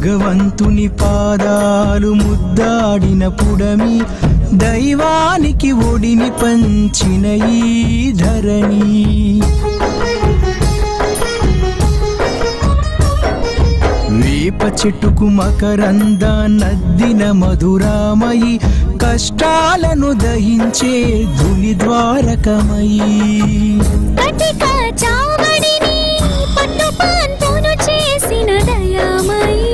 భగవంతుని పాదాలు ముద్దాడిన పుడమి దైవానికి ఒడిని పంచిన ఈ ధరణి వేప చెట్టుకు మకరందాన్నద్దిన మధురామయి కష్టాలను దహించే ధుని ద్వారకమయి చేసిన దయామయి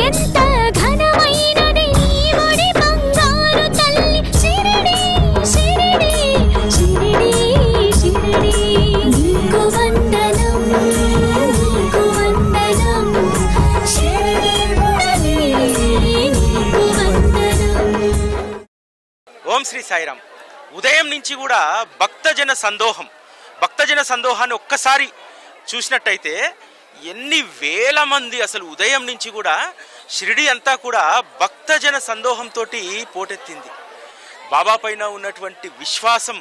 ఎంత ఘనమైనది ఈ ఒడి బంగారు తల్లి షిరిడి షిరిడి షిరిడి షిరిడి నీకు వందనం షిరిడి నీకు వందనం. ఓం శ్రీ సాయిరామ్. ఉదయం నుంచి కూడా భక్తజన సందోహాన్ని ఒక్కసారి చూసినట్టయితే ఎన్ని వేల మంది అసలు ఉదయం నుంచి కూడా షిరిడి అంతా కూడా భక్తజన సందోహంతో పోటెత్తింది. బాబా పైన ఉన్నటువంటి విశ్వాసం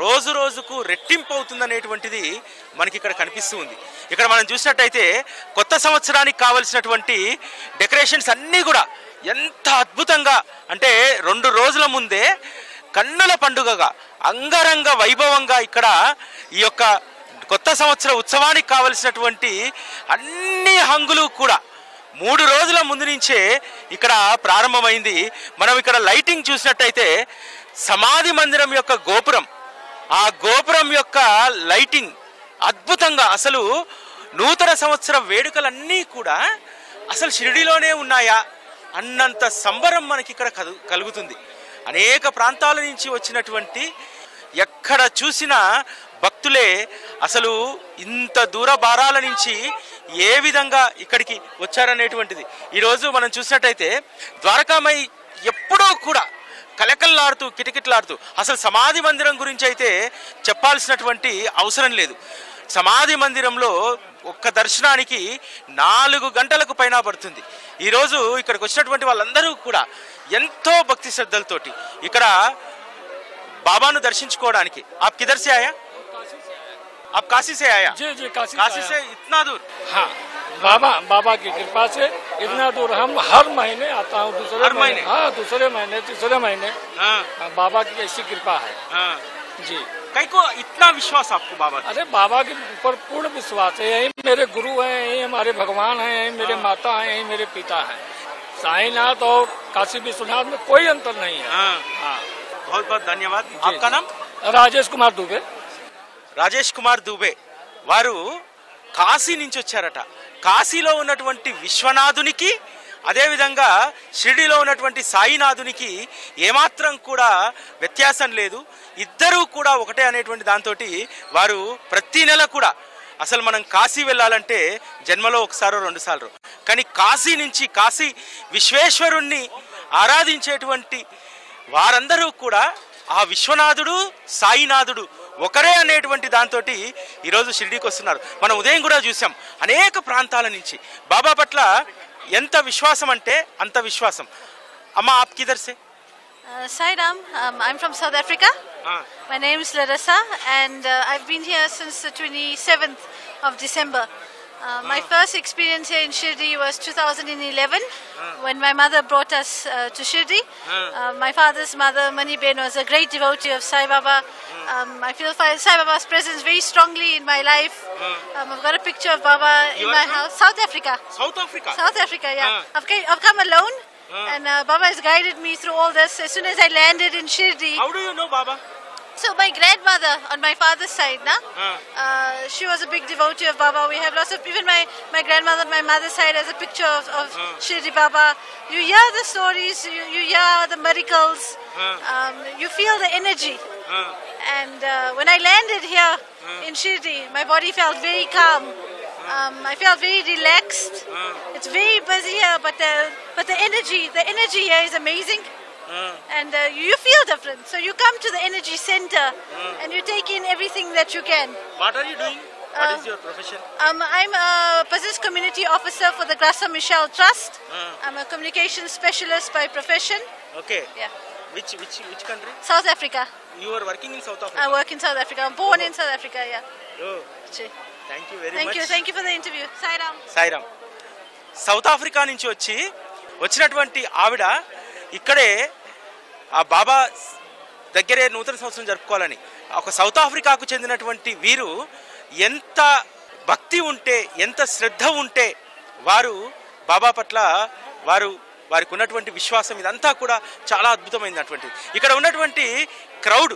రోజు రోజుకు రెట్టింపు అవుతుందనేటువంటిది మనకి ఇక్కడ కనిపిస్తూ ఉంది. ఇక్కడ మనం చూసినట్టయితే కొత్త సంవత్సరానికి కావలసినటువంటి డెకరేషన్స్ అన్నీ కూడా ఎంత అద్భుతంగా అంటే 2 రోజుల ముందే కన్నుల పండుగగా అంగరంగ వైభవంగా ఇక్కడ ఈ యొక్క కొత్త సంవత్సర ఉత్సవానికి కావలసినటువంటి అన్ని హంగులు కూడా 3 రోజుల ముందు నుంచే ఇక్కడ ప్రారంభమైంది. మనం ఇక్కడ లైటింగ్ చూసినట్టయితే సమాధి మందిరం యొక్క గోపురం, ఆ గోపురం యొక్క లైటింగ్ అద్భుతంగా అసలు నూతన సంవత్సర వేడుకలన్నీ కూడా అసలు షిరిడిలోనే ఉన్నాయా అన్నంత సంబరం మనకి ఇక్కడ కలుగుతుంది. అనేక ప్రాంతాల నుంచి వచ్చినటువంటి ఎక్కడ చూసినా భక్తులే అసలు ఇంత దూర భారాల నుంచి ఏ విధంగా ఇక్కడికి వచ్చారనేటువంటిది ఈరోజు మనం చూసినట్టయితే ద్వారకామై ఎప్పుడూ కూడా కలకల్లాడుతూ కిటకిటలాడుతూ అసలు సమాధి మందిరం గురించి అయితే చెప్పాల్సినటువంటి అవసరం లేదు. సమాధి మందిరంలో ఒక్క దర్శనానికి 4 గంటలకు పైన పడుతుంది. ఈరోజు ఇక్కడికి వచ్చినటువంటి వాళ్ళందరూ కూడా ఎంతో భక్తి శ్రద్ధలతోటి ఇక్కడ బాబాను దర్శించుకోవడానికి. आप किधर से आया? आप काशी से आया? जी जी काशी से इतना दूर? हाँ, बाबा की कृपा से इतना दूर हम हर महीने आता हूँ. दूसरे महीने? हाँ, दूसरे महीने तीसरे महीने. हाँ, बाबा की ऐसी कृपा है. हाँ जी. कई को इतना विश्वास आपको बाबा? अरे बाबा के ऊपर पूर्ण विश्वास है. यही मेरे गुरु हैं, यही हमारे भगवान हैं, यही मेरे माता हैं, यही मेरे पिता हैं. साईनाथ और काशी विश्वनाथ में कोई अंतर नहीं है. हाँ हाँ, बहुत बहुत धन्यवाद. आपका नाम? राजेश कुमार दुबे. రాజేష్ కుమార్ దుబే వారు కాశీ నుంచి వచ్చారట. కాశీలో ఉన్నటువంటి విశ్వనాథునికి అదేవిధంగా షిరిడిలో ఉన్నటువంటి సాయినాథునికి ఏమాత్రం కూడా వ్యత్యాసం లేదు. ఇద్దరూ కూడా ఒకటే అనేటువంటి దాంతో వారు ప్రతి నెల కూడా అసలు మనం కాశీ వెళ్ళాలంటే జన్మలో ఒకసారో 2 సార్లు, కానీ కాశీ నుంచి కాశీ విశ్వేశ్వరుణ్ణి ఆరాధించేటువంటి వారందరూ కూడా ఆ విశ్వనాథుడు సాయినాథుడు ఒకరే అనేటువంటి దాంతో ఈరోజు షిరిడీకి వస్తున్నారు. మనం ఉదయం కూడా చూసాం అనేక ప్రాంతాల నుంచి బాబా పట్ల ఎంత విశ్వాసం అంటే అంత విశ్వాసం. అమ్మ आप किधर से? Sairam, I'm from South Africa. My name is Larissa and I've been here since the 27th of December. My first experience here in Shirdi was 2011 when my mother brought us to Shirdi. My father's mother, Mani Ben, was a great devotee of Sai Baba. I feel Sai Baba's presence very strongly in my life. I've got a picture of Baba in my house. South Africa. South Africa? South Africa, yeah. I've come alone and Baba has guided me through all this. As soon as I landed in Shirdi. How do you know Baba? So my grandmother on my father's side, she was a big devotee of Baba. We have lots of, even my grandmother on my mother's side has a picture of Shirdi Baba. You hear the stories, you hear the miracles, you feel the energy. And when I landed here in Shirdi, my body felt very calm. I felt very relaxed. It's very busy here, but the energy here is amazing. And you feel different. So you come to the energy center and you take in everything that you can. What are you doing? What is your profession? I'm a business community officer for the Grasa Michel Trust. I'm a communications specialist by profession. Okay. Yeah. Which country? South Africa. You are working in South Africa. I work in South Africa. I'm born in South Africa. Yeah. Oh, Chi. thank you very Thank much. you. Thank you for the interview. Sai Ram. Sairam. South Africa నుంచి వచ్చినటువంటి ఆవిడ ఇక్కడే ఆ బాబా దగ్గరే నూతన సంవత్సరం జరుపుకోవాలని ఒక సౌత్ ఆఫ్రికాకు చెందినటువంటి వీరు ఎంత భక్తి ఉంటే ఎంత శ్రద్ధ ఉంటే వారు బాబా పట్ల వారికి ఉన్నటువంటి విశ్వాసం ఇదంతా కూడా చాలా అద్భుతమైనటువంటిది. ఇక్కడ ఉన్నటువంటి క్రౌడ్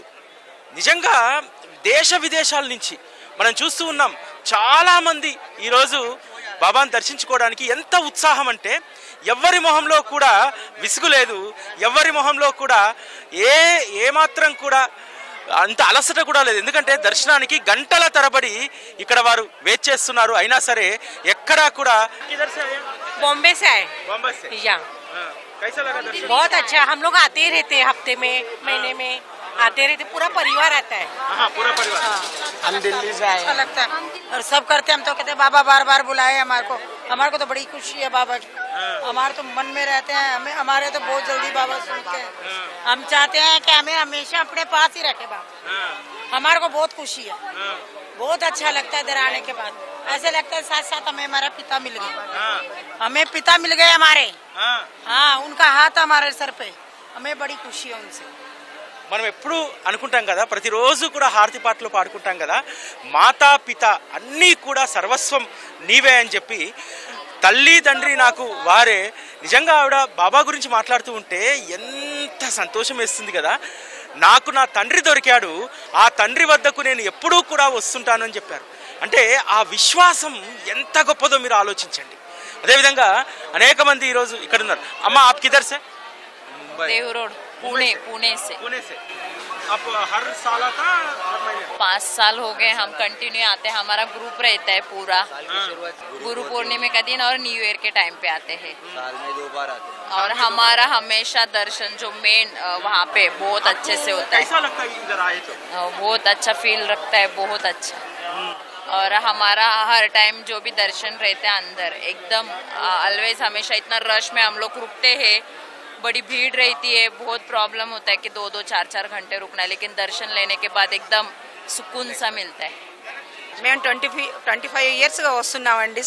నిజంగా దేశ విదేశాల నుంచి మనం చూస్తూ ఉన్నాం. చాలామంది ఈరోజు బాబాను దర్శించుకోవడానికి ఎంత ఉత్సాహం అంటే ఎవ్వరి మొహంలో కూడా విసుగు లేదు, ఎవ్వరి మొహంలో కూడా ఏమాత్రం కూడా అంత అలసట కూడా లేదు. ఎందుకంటే దర్శనానికి గంటల తరబడి ఇక్కడ వారు వెయిట్ చేస్తున్నారు. అయినా సరే ఎక్కడా కూడా बॉम्बे से आए बॉम्बे से या कैसा लगा दर्शन? बहुत अच्छा. हम लोग आते ही रहते हैं, हफ्ते में महीने में आते रहते, पूरा परिवार आता है. हाँ, पूरा परिवार. हम दिल्ली से आए अच्छा लगता है और सब करते हैं. हम तो कहते हैं बाबा बार बार बुलाए हमारे को तो बड़ी खुशी है बाबा की. हमारे तो मन में रहते हैं, हमारे तो बहुत जल्दी बाबा सुनते हैं. हम चाहते हैं कि हमें हमेशा अपने पास ही रखे बाबा. हमारे को बहुत खुशी है, बहुत अच्छा लगता है इधर आने के बाद. ऐसे लगता है साथ साथ हमें हमारा पिता मिल गए, हमें पिता मिल गए हमारे. हाँ, उनका हाथ हमारे सर पे, हमें बड़ी खुशी है उनसे. మనం ఎప్పుడు అనుకుంటాం కదా, ప్రతిరోజు కూడా హారతి పాటలు పాడుకుంటాం కదా, మాతా పిత అన్నీ కూడా సర్వస్వం నీవే అని చెప్పి తల్లి తండ్రి నాకు వారే. నిజంగా ఆవిడ బాబా గురించి మాట్లాడుతూ ఉంటే ఎంత సంతోషం వేస్తుంది కదా. నాకు నా తండ్రి దొరికాడు, ఆ తండ్రి వద్దకు నేను ఎప్పుడూ కూడా వస్తుంటాను అని చెప్పారు. అంటే ఆ విశ్వాసం ఎంత గొప్పదో మీరు ఆలోచించండి. అదేవిధంగా అనేక మంది ఈరోజు ఇక్కడ ఉన్నారు. అమ్మ ఆప్ కిధర్ సే? देव रोड पुणे से. आप हर साल आता हर महीने? 5 साल हो गए हम कंटिन्यू आते हैं. हमारा ग्रुप रहता है पूरा. गुरु पूर्णिमा का दिन और न्यू ईयर के टाइम पे आते हैं. साल में 2 बार आते हैं. और हमारा हमेशा दर्शन जो मेन वहाँ पे बहुत अच्छे से होता है. कैसा लगता है इधर आए तो? बहुत अच्छा फील रखता है, बहुत अच्छा. और हमारा हर टाइम जो भी दर्शन रहते हैं अंदर एकदम ऑलवेज हमेशा इतना रश में हम लोग रुकते हैं. बड़ी भीड़ रहती है, बहुत प्रॉब्लम होता है कि 2-2, 4-4 घंटे रुकना, लेकिन दर्शन लेने के बाद एकदम सुकून सा मिलता है. మేము 25 ఇయర్స్గా వస్తున్నామండి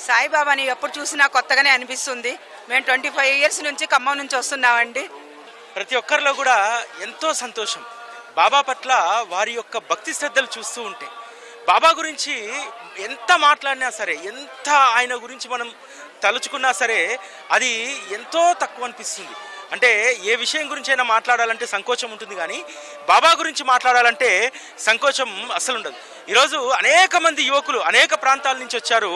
సాయిబాబాని ఎప్పుడు చూసినా కొత్తగానే అనిపిస్తుంది. మేము 25 ఇయర్స్ నుంచి ఖమ్మం నుంచి వస్తున్నామండి. ప్రతి ఒక్కరిలో కూడా ఎంతో సంతోషం. బాబా పట్ల వారి యొక్క భక్తి శ్రద్ధలు చూస్తూ ఉంటే, బాబా గురించి ఎంత మాట్లాడినా సరే, ఎంత ఆయన గురించి మనం తలుచుకున్నా సరే అది ఎంతో తక్కువ అనిపిస్తుంది. అంటే ఏ విషయం గురించి అయినా మాట్లాడాలంటే సంకోచం ఉంటుంది, కానీ బాబా గురించి మాట్లాడాలంటే సంకోచం అసలు ఉండదు. ఈరోజు అనేక మంది యువకులు అనేక ప్రాంతాల నుంచి వచ్చారు.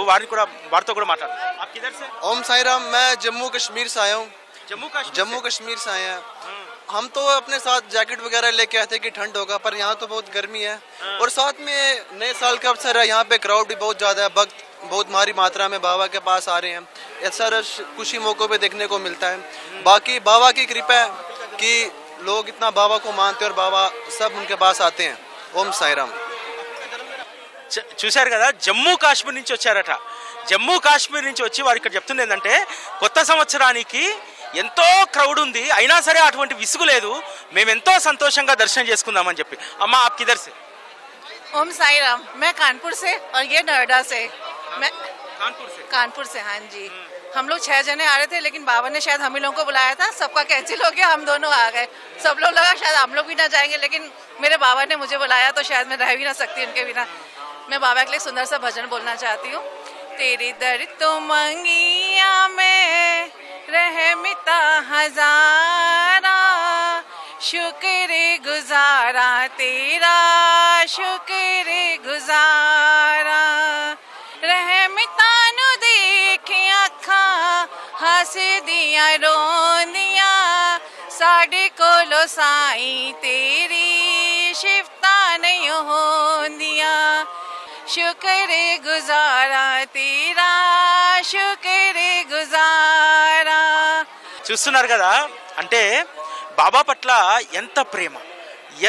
వారితో కూడా మాట్లాడారు. ओम साई राम. मैं जम्मू कश्मीर से आया हूँ. जम्मू कश्मीर से आए हैं. हम तो अपने साथ जैकेट वगैरह लेके आए थे कि ठंड होगा, पर यहाँ तो बहुत गर्मी है. और साथ में नए साल का अवसर है, यहाँ पे क्राउड भी बहुत ज़्यादा है. भक्त बहुत भारी मात्रा में बाबा के पास आ रहे हैं. ऐसा रश खुशी मौक़ों पे देखने को मिलता है. बाकी बाबा की कृपा है कि लोग इतना बाबा को मानते हैं और बाबा सब उनके पास आते हैं. ओम साई राम. చూశారు కదా, జమ్మూ కాశ్మీర్ నుంచి వచ్చారట. జమ్మూ కాశ్మీర్ నుంచి వచ్చి వారు ఇక్కడ చెప్తుంది ఏంటంటే, కొత్త సంవత్సరానికి ఎంతో క్రౌడ్ ఉంది, అయినా సరే అటువంటి విసుగు లేదు, మేము ఎంతో సంతోషంగా దర్శనం చేసుకుందామని చెప్పి. అమ్మ ఆప్ కిధర్ సే? ओम साई राम. मैं कानपुर से और ये नोएडा से. मैं कानपुर से. हाँ जी. हम लोग 6 जने आ रहे थे, लेकिन बाबा ने शायद हम ही लोगों को बुलाया था, सबका कैंसिल हो गया, हम दोनों आ गए. सब लोग लगा शायद हम लोग भी ना जाएंगे, लेकिन मेरे बाबा ने मुझे बुलाया तो शायद मैं रह भी ना सकती उनके बिना. मैं बाबा के लिए सुंदर सा भजन बोलना चाहती हूँ. तेरी दर तो मंगिया में रहमता हजारा, शुक्र गुजारा तेरा शुक्र गुजारा. रहमता नु देख अखा हस दिया रोंदिया, साडे कोलो साई तेरी शिफता नहीं होंदिया. शुक्र गुजारा तेरा शुक्र गुजारा. చూస్తున్నారు కదా, అంటే బాబా పట్ల ఎంత ప్రేమ,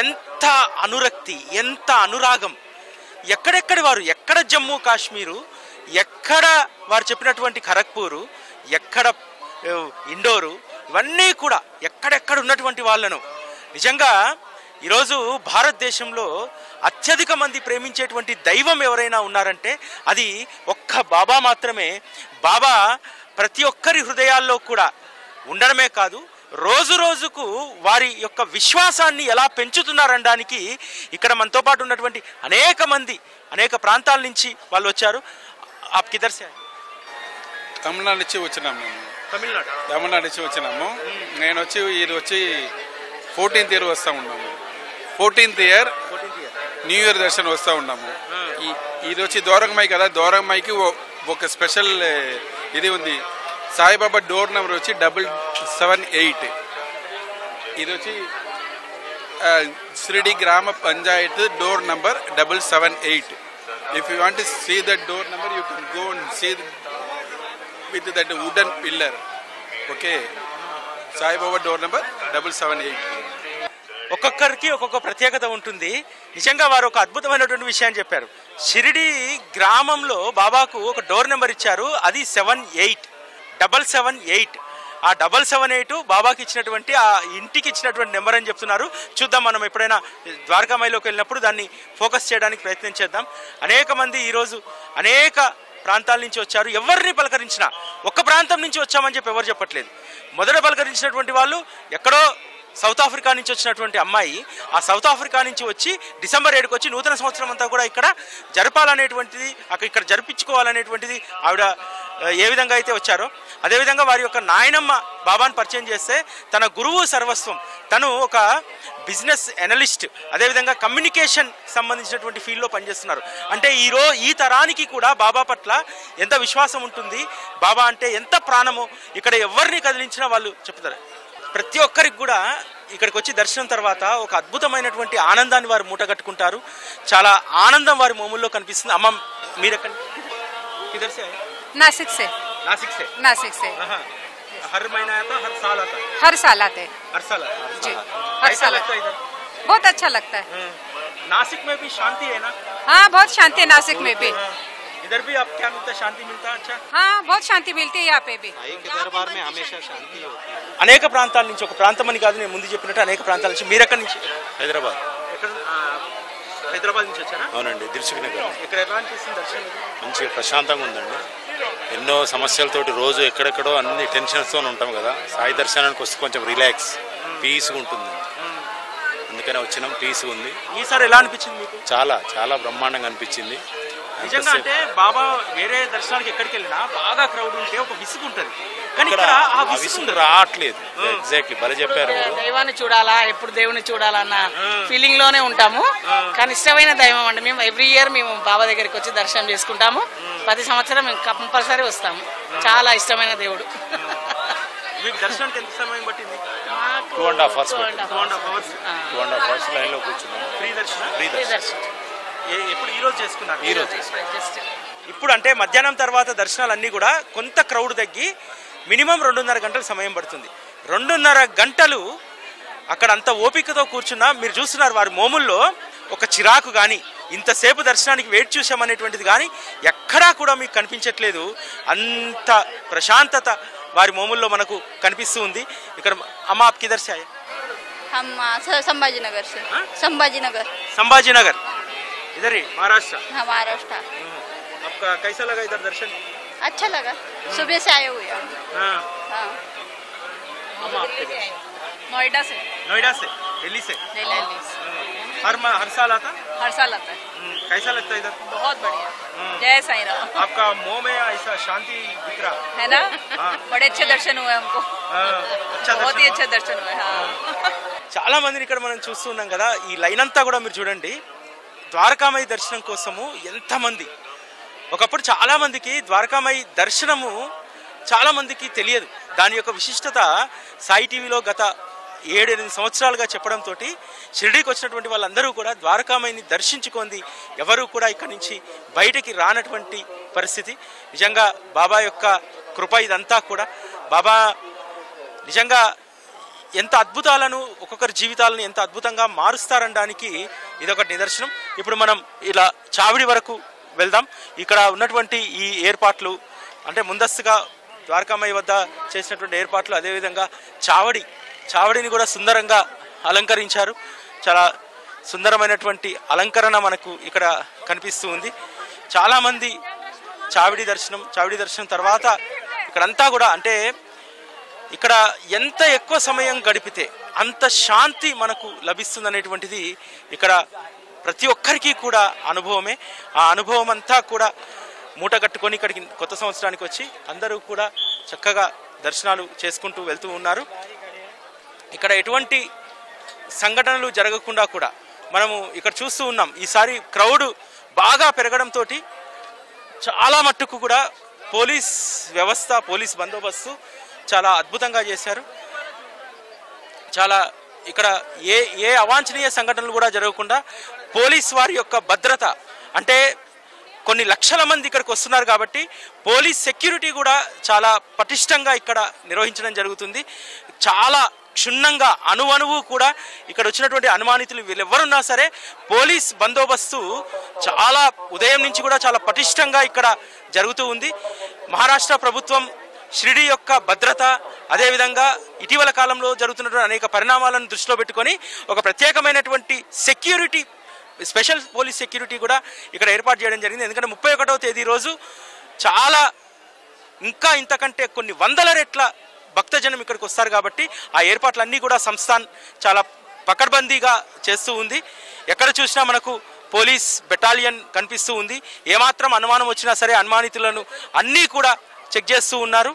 ఎంత అనురక్తి, ఎంత అనురాగం. ఎక్కడెక్కడి వారు, ఎక్కడ జమ్మూ కాశ్మీరు, ఎక్కడ వారు చెప్పినటువంటి ఖరగ్పూరు, ఎక్కడ ఇండోరు, ఇవన్నీ కూడా ఎక్కడెక్కడ ఉన్నటువంటి వాళ్ళను నిజంగా ఈరోజు భారతదేశంలో అత్యధిక మంది ప్రేమించేటువంటి దైవం ఎవరైనా ఉన్నారంటే అది ఒక్క బాబా మాత్రమే. బాబా ప్రతి ఒక్కరి హృదయాల్లో కూడా ఉండడమే కాదు, రోజు రోజుకు వారి యొక్క విశ్వాసాన్ని ఎలా పెంచుతున్నారనడానికి ఇక్కడ మనతో పాటు ఉన్నటువంటి అనేక మంది అనేక ప్రాంతాల నుంచి వాళ్ళు వచ్చారు. ఆప్ కిదర్ సే? తమిళనాడు నుంచి వచ్చినాము మేము. తమిళనాడు నుంచి వచ్చినాము. నేను వచ్చి ఇది వచ్చి 14th ఇయర్ వస్తూ ఉన్నాము. 14th ఇయర్ న్యూ ఇయర్ దర్శనం వస్తూ ఉన్నాము. ఇది వచ్చి దూరంగమై కదా, దూరంగమైకి ఒక స్పెషల్ ఇది ఉంది. సాయిబాబా డోర్ నెంబర్ వచ్చి 778. ఇది వచ్చి షిరిడి గ్రామ Panchayat door number 778. If you want to see that door number, you can go and see with that wooden pillar. Okay, Sai Baba door number 778. ఒక్కొక్కరికి ఒక్కొక్క ప్రత్యేకత ఉంటుంది. నిజంగా వారు ఒక అద్భుతమైనటువంటి విషయాన్ని చెప్పారు. షిరిడి గ్రామంలో బాబాకు ఒక డోర్ నెంబర్ ఇచ్చారు, అది 778. ఆ 778 బాబాకి ఇచ్చినటువంటి ఆ ఇంటికి ఇచ్చినటువంటి నెంబర్ అని చెప్తున్నారు. చూద్దాం, మనం ఎప్పుడైనా ద్వారకామాయిలోకి వెళ్ళినప్పుడు దాన్ని ఫోకస్ చేయడానికి ప్రయత్నం చేద్దాం. అనేక మంది ఈరోజు అనేక ప్రాంతాల నుంచి వచ్చారు. ఎవరిని పలకరించినా ఒక్క ప్రాంతం నుంచి వచ్చామని చెప్పి ఎవరు చెప్పట్లేదు. మొదట పలకరించినటువంటి వాళ్ళు ఎక్కడో సౌత్ ఆఫ్రికా నుంచి వచ్చినటువంటి అమ్మాయి, ఆ సౌత్ ఆఫ్రికా నుంచి వచ్చి డిసెంబర్ 7కి వచ్చి నూతన సంవత్సరం అంతా కూడా ఇక్కడ జరపాలనేటువంటిది, ఇక్కడ జరిపించుకోవాలనేటువంటిది ఆవిడ ఏ విధంగా అయితే వచ్చారో అదేవిధంగా వారి యొక్క నాయనమ్మ బాబాను పరిచయం చేస్తే తన గురువు సర్వస్వం, తను ఒక బిజినెస్ అనలిస్ట్, అదేవిధంగా కమ్యూనికేషన్ సంబంధించినటువంటి ఫీల్డ్లో పనిచేస్తున్నారు. అంటే ఈ తరానికి కూడా బాబా పట్ల ఎంత విశ్వాసం ఉంటుంది, బాబా అంటే ఎంత ప్రాణమో ఇక్కడ ఎవరిని కదిలించినా వాళ్ళు చెప్తారు. ప్రతి ఒక్కరికి కూడా ఇక్కడికి వచ్చి దర్శనం తర్వాత ఒక అద్భుతమైనటువంటి ఆనందాన్ని వారు మూటగట్టుకుంటారు. చాలా ఆనందం వారి మొముల్లో కనిపిస్తుంది. అమ్మ మీరెక్కడ? नासिक से। नासिक से। हर महीना आता, हर साल आता? हर साल आते। हर साल जी, हर साल लगता है इधर? बहुत अच्छा लगता है। नासिक में भी शांति है ना? हाँ, बहुत शांति है नासिक में भी। इधर भी आप क्या मिलता है? शांति मिलता है? अच्छा, हाँ, बहुत शांति मिलती है यहाँ पे भी। के दरबार में हमेशा शांति होती है। అనేక ప్రాంతాల నుంచి, ఒక ప్రాంతం అని కాదు, నేను ముందు చెప్పినట్టు అనేక ప్రాంతాల నుంచి. మీరు ఎక్కడి నుంచి? హైదరాబాద్. ఎక్కడ? హైదరాబాద్ నుంచి వచ్చారా? అవునండి, దిల్సుఖ్ నగర్. ఇక్కడ ఎలా అనిపిస్తుంది దర్శనం? మంచిగా ప్రశాంతంగా ఉందండి. ఎన్నో సమస్యలతోటి రోజు ఎక్కడెక్కడో అన్ని టెన్షన్స్తో ఉంటాం కదా, సాయి దర్శనానికి వస్తే కొంచెం రిలాక్స్, పీస్గా ఉంటుంది. అందుకనే వచ్చినాం, పీస్గా ఉంది. ఈసారి ఎలా అనిపించింది మీకు? చాలా చాలా బ్రహ్మాండంగా అనిపించింది. నిజంగా అంటే బాబా వేరే దర్శనానికి ఎక్కడికి వెళ్ళినా బాగా క్రౌడ్ ఉంటే ఒక విసుగు ఉంటుంది, కానీ ఇక్కడ ఆ విసుగు రావట్లేదు. ఎగ్జాక్ట్లీ భలే చెప్పారు. దైవాన్ని చూడాలా, ఎప్పుడు దేవుని చూడాలన్న ఫీలింగ్ లోనే ఉంటాము. కానీ ఇష్టమైన దైవం అండి. మేము ఎవ్రీ ఇయర్ మేము బాబా దగ్గరికి వచ్చి దర్శనం చేసుకుంటాము. ప్రతి సంవత్సరం మేము కంపల్సరీ వస్తాము. చాలా ఇష్టమైన దేవుడు. మీకు దర్శనానికి ఎంత సమయం పట్టింది? 2.5 hours. 2.5 hours. 2.5 hours లైన్లో కూర్చున్నాము. ఫ్రీ దర్శనం? ఫ్రీ దర్శనం. ఎప్పుడు ఈరోజు చేసుకున్నారు? ఈరోజు. ఇప్పుడు అంటే మధ్యాహ్నం తర్వాత దర్శనాలన్నీ కూడా కొంత క్రౌడ్ తగ్గి మినిమం 2.5 గంటలు సమయం పడుతుంది. 2.5 గంటలు అక్కడ అంత ఓపికతో కూర్చున్నా మీరు చూస్తున్నారు వారి మోముల్లో ఒక చిరాకు కానీ, ఇంతసేపు దర్శనానికి వెయిట్ చూసామనేటువంటిది కానీ ఎక్కడా కూడా మీకు కనిపించట్లేదు. అంత ప్రశాంతత వారి మోముల్లో మనకు కనిపిస్తూ ఉంది. ఇక్కడ అమ్మ ఆప్ కిదర్ సే ఆయే? हम संभाजीनगर से। संभाजीनगर। संभाजीनगर इधर ही महाराष्ट्र? हाँ, महाराष्ट्र। आपका कैसा लगा इधर दर्शन? अच्छा लगा, सुबह से आए हुए हम। हाँ। हाँ। नोएडा से। नोएडा से? दिल्ली से? दिल्ली से। हर साल आता? हर साल आता है। कैसा लगता है इधर? बहुत बढ़िया। जय साईं राम। आपका मुंह में ऐसा शांति दिख रहा है ना? बड़े अच्छे दर्शन हुए हमको। अच्छा, बहुत ही अच्छे दर्शन हुए। हाँ। చాలా మందిని ఇక్కడ మనం చూస్తున్నాం కదా. ఈ లైన్ అంతా కూడా మీరు చూడండి, ద్వారకామాయి దర్శనం కోసము ఎంతమంది. ఒకప్పుడు చాలా మందికి ద్వారకామాయి దర్శనము చాలా మందికి తెలియదు. దాని యొక్క విశిష్టత సాయి టీవీలో గత 7-8 సంవత్సరాలుగా చెప్పడంతో షిరిడీకి వచ్చినటువంటి వాళ్ళందరూ కూడా ద్వారకామాయిని దర్శించుకుంది. ఎవరు కూడా ఇక్కడి నుంచి బయటికి రానటువంటి పరిస్థితి. నిజంగా బాబా యొక్క కృప ఇదంతా కూడా. బాబా నిజంగా ఎంత అద్భుతాలను, ఒక్కొక్కరి జీవితాలను ఎంత అద్భుతంగా మారుస్తారనడానికి ఇదొక నిదర్శనం. ఇప్పుడు మనం ఇలా చావిడి వరకు వెళ్దాం. ఇక్కడ ఉన్నటువంటి ఈ ఏర్పాట్లు అంటే ముందస్తుగా ద్వారకామాయి వద్ద చేసినటువంటి ఏర్పాట్లు, అదేవిధంగా చావడి చావడిని కూడా సుందరంగా అలంకరించారు. చాలా సుందరమైనటువంటి అలంకరణ మనకు ఇక్కడ కనిపిస్తూ ఉంది. చాలామంది చావిడి దర్శనం తర్వాత ఇక్కడంతా కూడా అంటే ఇక్కడ ఎంత ఎక్కువ సమయం గడిపితే అంత శాంతి మనకు లభిస్తుందనేటువంటిది ఇక్కడ ప్రతి ఒక్కరికి కూడా అనుభవమే. ఆ అనుభవం అంతా కూడా మూట కట్టుకొని ఇక్కడికి కొత్త సంవత్సరానికి వచ్చి అందరూ కూడా చక్కగా దర్శనాలు చేసుకుంటూ వెళ్తూ ఉన్నారు. ఇక్కడ ఎటువంటి సంఘటనలు జరగకుండా కూడా మనము ఇక్కడ చూస్తూ ఉన్నాం. ఈసారి క్రౌడ్ బాగా పెరగడంతో చాలా మట్టుకు కూడా పోలీస్ వ్యవస్థ, పోలీస్ బందోబస్తు చాలా అద్భుతంగా చేశారు. చాలా ఇక్కడ ఏ అవాంఛనీయ సంఘటనలు కూడా జరగకుండా పోలీస్ వారి యొక్క భద్రత అంటే కొన్ని లక్షల మంది ఇక్కడికి వస్తున్నారు కాబట్టి పోలీస్ సెక్యూరిటీ కూడా చాలా పటిష్టంగా ఇక్కడ నిర్వహించడం జరుగుతుంది. చాలా క్షుణ్ణంగా అణువణువు కూడా ఇక్కడ వచ్చినటువంటి అనుమానితులు వీళ్ళెవరున్నా సరే పోలీస్ బందోబస్తు చాలా ఉదయం నుంచి కూడా చాలా పటిష్టంగా ఇక్కడ జరుగుతూ ఉంది. మహారాష్ట్ర ప్రభుత్వం షిరిడి యొక్క భద్రత అదేవిధంగా ఇటీవల కాలంలో జరుగుతున్నటువంటి అనేక పరిణామాలను దృష్టిలో పెట్టుకొని ఒక ప్రత్యేకమైనటువంటి సెక్యూరిటీ, స్పెషల్ పోలీస్ సెక్యూరిటీ కూడా ఇక్కడ ఏర్పాటు చేయడం జరిగింది. ఎందుకంటే 31వ తేదీ రోజు చాలా ఇంకా ఇంతకంటే కొన్ని వందల రెట్ల భక్తజనం ఇక్కడికి వస్తారు కాబట్టి ఆ ఏర్పాట్లన్నీ కూడా సంస్థాన్ చాలా పకడ్బందీగా చేస్తూ ఉంది. ఎక్కడ చూసినా మనకు పోలీస్ బెటాలియన్ కనిపిస్తూ ఉంది. ఏమాత్రం అనుమానం వచ్చినా సరే అనుమానితులను అన్నీ కూడా చెక్ చేస్తూ ఉన్నారు.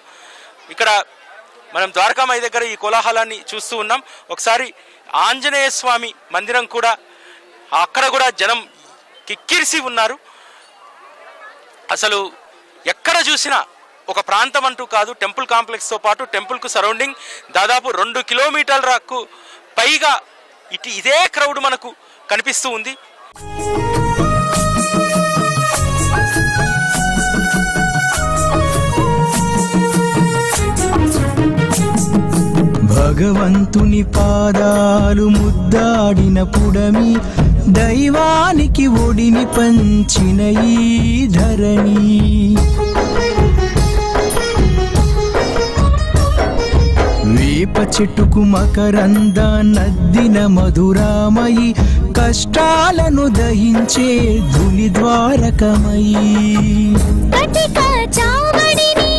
ఇక్కడ మనం ద్వారకామాయి దగ్గర ఈ కోలాహలాన్ని చూస్తూ ఉన్నాం. ఒకసారి ఆంజనేయ స్వామి మందిరం కూడా అక్కడ కూడా జనం కిక్కిరిసి ఉన్నారు. అసలు ఎక్కడ చూసినా ఒక ప్రాంతం అంటూ కాదు, టెంపుల్ కాంప్లెక్స్తో పాటు టెంపుల్కు సరౌండింగ్ దాదాపు 2 కిలోమీటర్లకు పైగా ఇదే క్రౌడ్ మనకు కనిపిస్తూ ఉంది. భగవంతుని పాదాలు ముద్దాడిన పుడమి దైవానికి ఒడిని పంచిన ఈ ధరణి. వేప చెట్టుకు మకరంద నద్దిన మధురామయి కష్టాలను దహించే ధుని ద్వారకమయి. కటిక చావడిని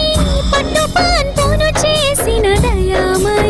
పట్టు పాన్పును చేసిన దయామయి